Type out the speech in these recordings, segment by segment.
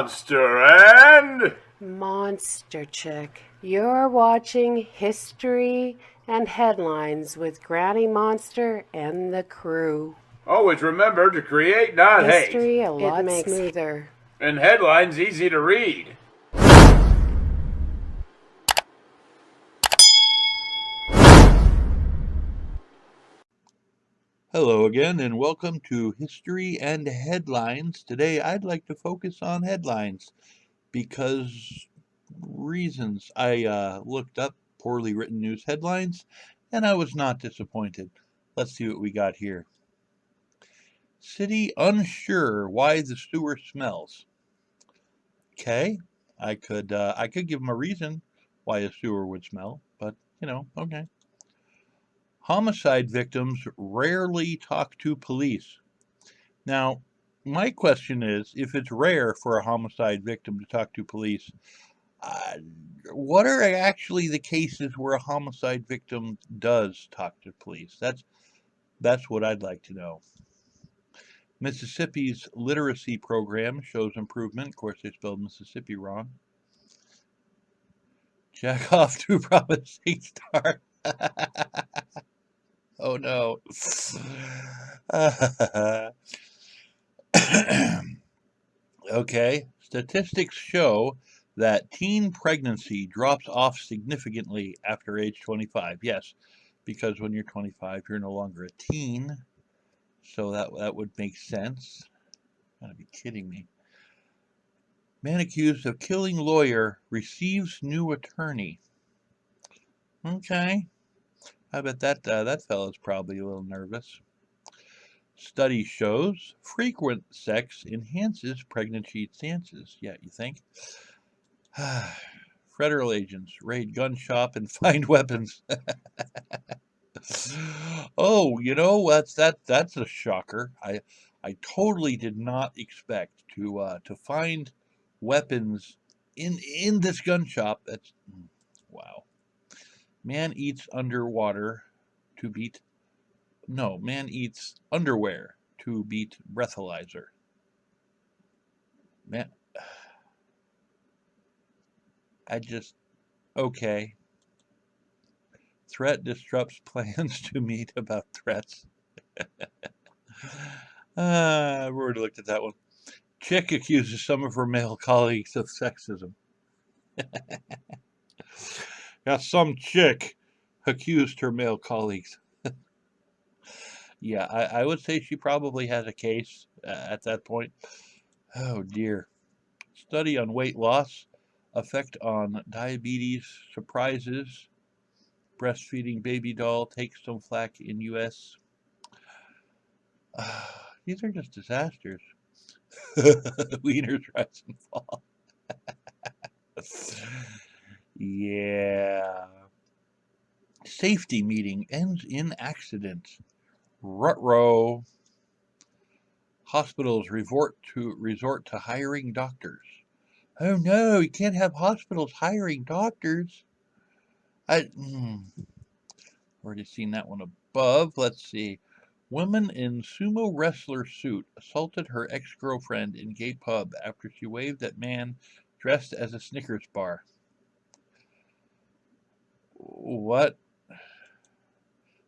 Monster and Monster Chick. You're watching History and Headlines with Granny Monster and the crew. always remember to create, not hate. History a lot smoother. And headlines easy to read. Hello again, and welcome to History and Headlines. Today I'd like to focus on headlines because reasons. I looked up poorly written news headlines and I was not disappointed. Let's see what we got here. City unsure why the sewer smells. Okay, I could give them a reason why a sewer would smell, but okay. Homicide victims rarely talk to police. Now, my question is, if it's rare for a homicide victim to talk to police, uh, what are actually the cases where a homicide victim does talk to police? That's what I'd like to know. Mississippi's literacy program shows improvement. Of course, they spelled Mississippi wrong. Jack off to promising start. Oh no. Okay, statistics show that teen pregnancy drops off significantly after age 25. Yes, because when you're 25, you're no longer a teen. So that would make sense. Gotta be kidding me. Man accused of killing lawyer receives new attorney. Okay, I bet that fellow's probably a little nervous. Study shows frequent sex enhances pregnancy chances. Yeah, you think? Federal agents raid gun shop and find weapons. Oh, that's a shocker. I totally did not expect to find weapons in this gun shop. That's wow. Man eats underwater to beat no, man eats underwear to beat breathalyzer. Man, okay. Threat disrupts plans to meet about threats. I've already looked at that one. Chick accuses some of her male colleagues of sexism. Yeah, some chick accused her male colleagues. Yeah, I would say she probably has a case at that point. Oh dear. Study on weight loss, effect on diabetes, surprises. Breastfeeding baby doll takes some flack in U.S. These are just disasters. Wieners rise and fall. Yeah. Safety meeting ends in accident. Ruh-roh. Hospitals resort to hiring doctors. Oh no, you can't have hospitals hiring doctors. Already seen that one above. Let's see. Woman in sumo wrestler suit assaulted her ex-girlfriend in gay pub after she waved at man dressed as a Snickers bar. What?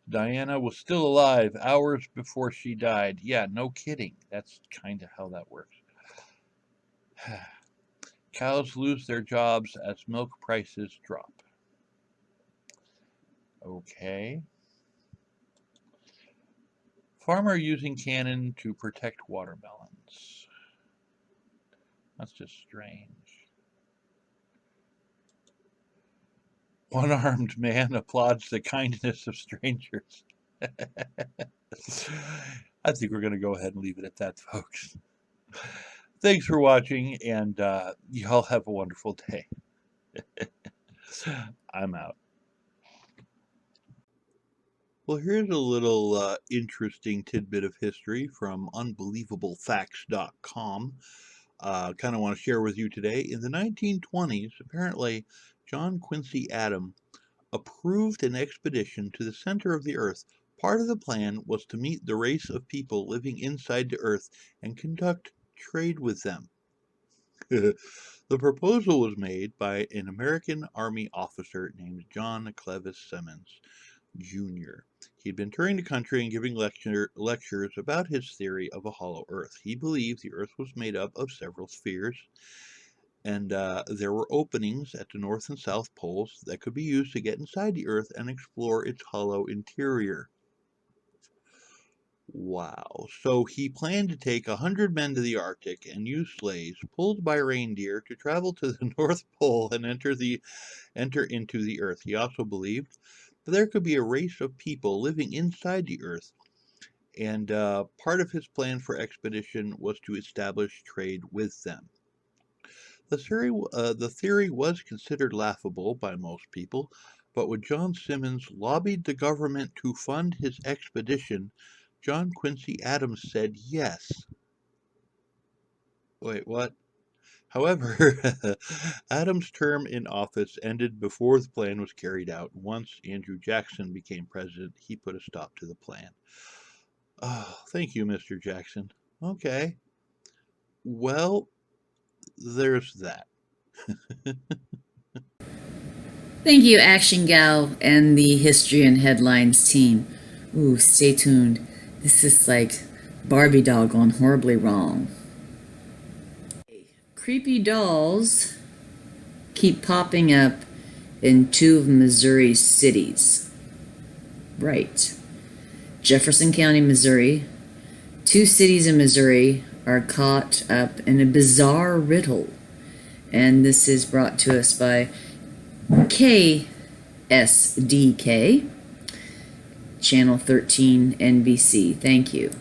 Diana was still alive hours before she died. Yeah, no kidding. That's kind of how that works. Cows lose their jobs as milk prices drop. Okay. Farmer using cannon to protect watermelons. That's just strange. One-armed man applauds the kindness of strangers. I think we're going to go ahead and leave it at that, folks. Thanks for watching, and y'all have a wonderful day. I'm out. Well, here's a little interesting tidbit of history from unbelievablefacts.com. Kind of want to share with you today. In the 1920s, apparently, John Quincy Adams approved an expedition to the center of the Earth. Part of the plan was to meet the race of people living inside the Earth and conduct trade with them. The proposal was made by an American Army officer named John Clevis Simmons, Jr. He'd been touring the country and giving lectures about his theory of a hollow Earth. He believed the Earth was made up of several spheres, and there were openings at the North and South poles that could be used to get inside the Earth and explore its hollow interior. Wow. So he planned to take 100 men to the Arctic and use sleighs pulled by reindeer to travel to the North Pole and enter into the Earth. He also believed that there could be a race of people living inside the Earth, and part of his plan for expedition was to establish trade with them. The theory was considered laughable by most people, but when John Simmons lobbied the government to fund his expedition, John Quincy Adams said yes. Wait, what? However, Adams' term in office ended before the plan was carried out. Once Andrew Jackson became president, he put a stop to the plan. Oh, thank you, Mr. Jackson. Okay. Well, there's that. Thank you, ActionGal and the History and Headlines team. Ooh, stay tuned. This is like Barbie doll gone horribly wrong. Creepy dolls keep popping up in two of Missouri's cities. Right. Jefferson County, Missouri. Two cities in Missouri are caught up in a bizarre riddle. And this is brought to us by KSDK, Channel 13 NBC. Thank you.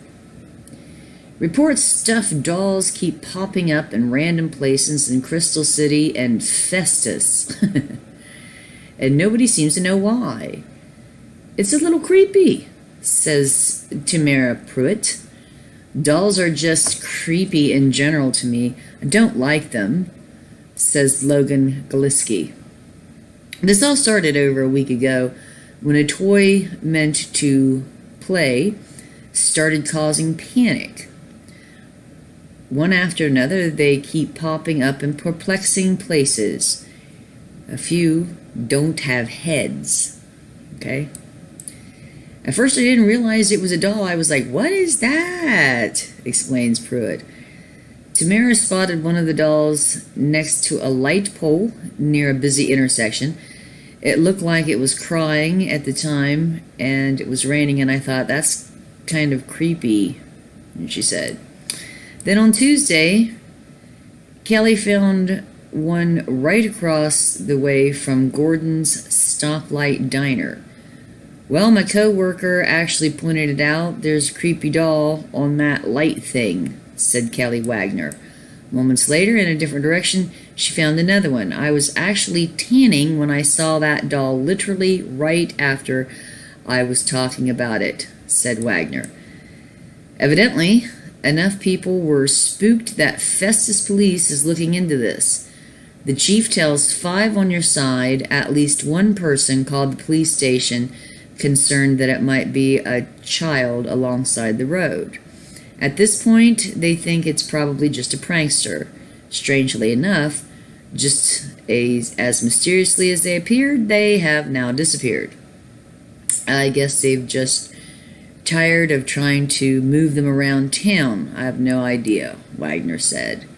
Reports stuffed dolls keep popping up in random places in Crystal City and Festus. And nobody seems to know why. It's a little creepy, says Tamara Pruitt. Dolls are just creepy in general to me. I don't like them, says Logan Galiski. This all started over a week ago when a toy meant to play started causing panic. One after another, they keep popping up in perplexing places. A few don't have heads. Okay? At first, I didn't realize it was a doll. I was like, what is that? Explains Pruitt. Tamara spotted one of the dolls next to a light pole near a busy intersection. It looked like it was crying at the time, and it was raining, and I thought, that's kind of creepy, she said. Then on Tuesday, Kelly found one right across the way from Gordon's Stoplight Diner. Well, my co-worker actually pointed it out. There's a creepy doll on that light thing, said Kelly Wagner. Moments later, in a different direction, she found another one. I was actually tanning when I saw that doll literally right after I was talking about it, said Wagner. Evidently, enough people were spooked that Festus Police is looking into this. The chief tells 5 on your side, at least one person called the police station concerned that it might be a child alongside the road. At this point, they think it's probably just a prankster. Strangely enough, just as mysteriously as they appeared, they have now disappeared. I guess they've just tired of trying to move them around town. I have no idea, Wagner said.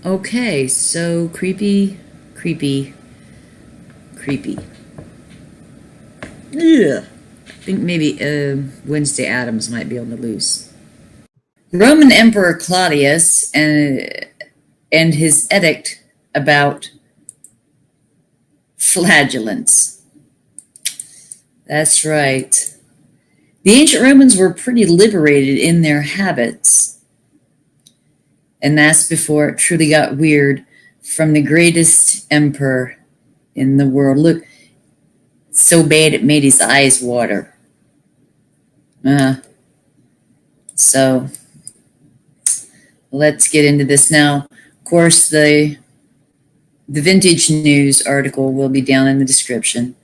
Okay, so creepy. Ugh. I think maybe Wednesday Addams might be on the loose. Roman Emperor Claudius and his edict about flagellants. That's right. The ancient Romans were pretty liberated in their habits. And that's before it truly got weird from the greatest emperor in the world. Look, so bad it made his eyes water. So let's get into this now. Of course, the Vintage News article will be down in the description.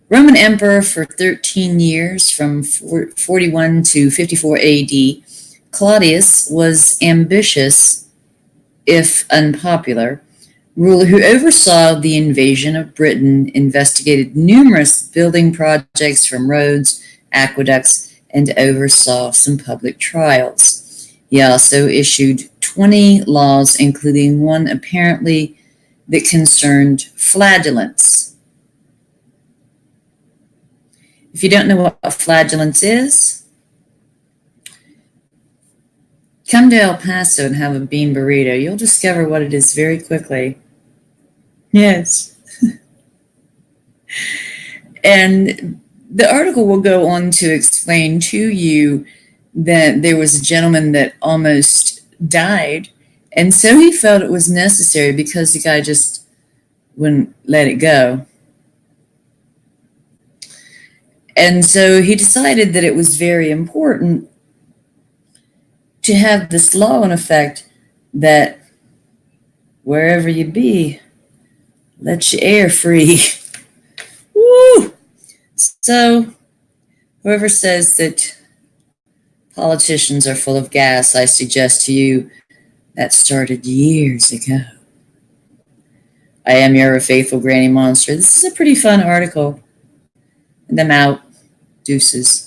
Roman emperor for 13 years, from 41 to 54 AD, Claudius was ambitious if unpopular, ruler who oversaw the invasion of Britain investigated numerous building projects from roads, aqueducts, and oversaw some public trials. He also issued 20 laws, including one apparently that concerned flatulence. If you don't know what flatulence is, come to El Paso and have a bean burrito. You'll discover what it is very quickly. Yes. And the article will go on to explain to you that there was a gentleman that almost died, and so he felt it was necessary because the guy just wouldn't let it go. And so he decided that it was very important to have this law in effect that wherever you be, let your air free. Woo! So whoever says that politicians are full of gas, I suggest to you that started years ago. I am your faithful Granny Monster. This is a pretty fun article. And I'm out. Deuces.